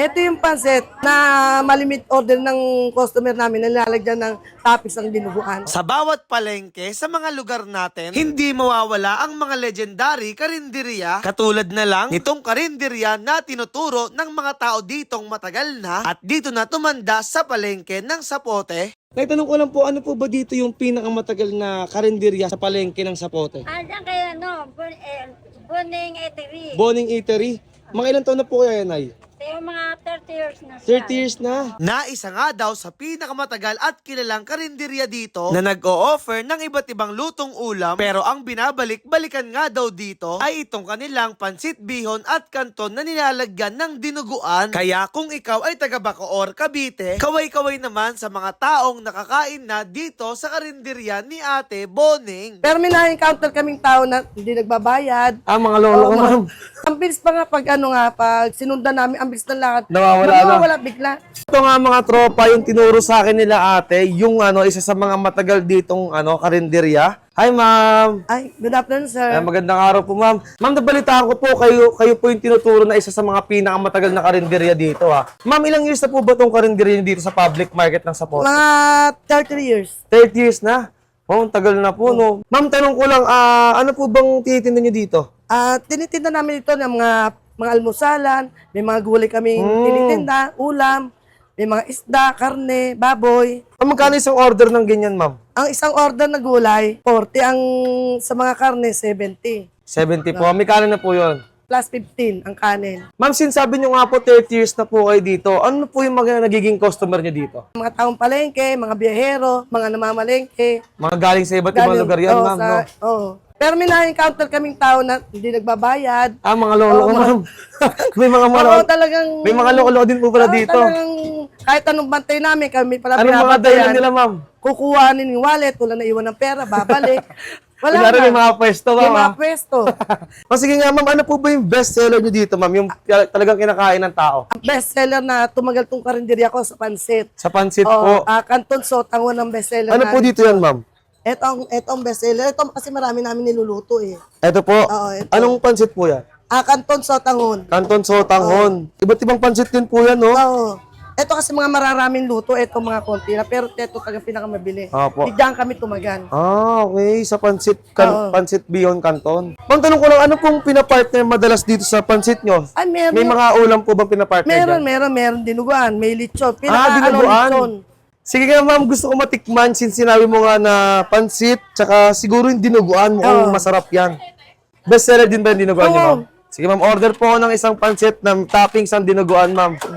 Ito yung pansit na malimit order ng customer namin na nilalagyan ng toppings ng dinuguan. Sa bawat palengke sa mga lugar natin, hindi mawawala ang mga legendary karinderya katulad na lang nitong karinderya na tinuturo ng mga tao ditong matagal na at dito na tumanda sa palengke ng Sapote. Naitanong ko lang po, ano po ba dito yung pinakamatagal na karinderya sa palengke ng Sapote? Andiyan kayo, Buning Eatery. Boning Eatery. Mga ilang taon na po kaya, Nay? Yung mga 30 years na siya. 30 years na. Naisa nga daw sa pinakamatagal at kilalang karinderya dito na nag-o-offer ng iba't ibang lutong ulam pero ang binabalik-balikan nga daw dito ay itong kanilang pansit bihon at kanton na nilalagyan ng dinuguan. Kaya kung ikaw ay taga Bacoor, Cavite, kaway-kaway naman sa mga taong nakakain na dito sa karinderya ni Ate Boning. Pero may na-encounter kaming tao na hindi nagbabayad. Mga lolo ko, ma'am. Ang bilis pa nga pag sinundan namin, ang bilis ng lakad. Nawawala bigla. Ito nga mga tropa, yung tinuro sa akin nila ate, yung isa sa mga matagal ditong karinderya. Hi ma'am! Ay, good afternoon, sir. Magandang araw po ma'am. Ma'am, nabalitaan ko po kayo po yung tinuturo na isa sa mga pinakamatagal na karinderya dito ha. Ma'am, ilang years na po ba itong karinderya dito sa public market ng Sapote? Mga 30 years. 30 years na? Oh, tagal na po no. Ma'am, tanong ko lang, ano po bang tinitinda nyo dito? Tinitinda namin ito ng mga almusalan, may mga gulay kaming tinitinda, ulam, may mga isda, karne, baboy. Magkano isang order ng ganyan, ma'am? Ang isang order na gulay, 40. Ang sa mga karne, 70. 70 po. May kanin na po yun. Plus 15 ang kanin. Ma'am, sinasabi nyo nga po 30 years na po kayo dito. Ano po yung mga nagiging customer nyo dito? Mga taong palengke, mga biyahero, mga namamalengke. Mga galing sa iba't ibang lugar yan, ma'am, no? Pero may na-encounter kaming tao na hindi nagbabayad. Mga lolo ko, ma'am. May mga may mga lolo din po pala dito. Talagang, kahit anong bantay namin, kami pala Anong mga dahilan nila, ma'am? Kukuhanin yung wallet, wala na iwan ng pera, babalik. Wala Kunwari na. may mga pwesto, ma'am. May mga pwesto. Sige nga, ma'am, ano po ba yung best seller nyo dito, ma'am? Yung talagang kinakain ng tao? Ang best seller na tumagal tong karinderya ko sa pansit. Sa pansit po. Canton Sot, ang unang best seller Ano po dito yan, ma'am? Etong best seller. Ito kasi marami namin niluluto eh. Ito po. Oo, ito. Anong pansit po yan? Canton Sotanghon. Canton Sotanghon. Iba't ibang pansit din po yan, no? Oo. Ito kasi mga mararaming luto, ito mga konti na, pero ito talagang pinakamabili. Opo. Diyan kami tumagan. Okay. Sa pansit, Oo. pansit bihon canton. Ma'am, tanong ko lang, ano pong pinapartner madalas dito sa pansit nyo? Ay, meron. May mga ulam po bang pinapartner dyan? Meron dinuguan, may lechon. Dinuguan. Lechon. Sige nga ma'am, gusto ko matikman since sinabi mo nga na pansit, tsaka siguro yung dinuguan mo kung masarap yan. Best seller din ba yung dinuguan niyo, ma'am? Sige ma'am, order po ako ng isang pansit na toppings ang dinuguan, ma'am.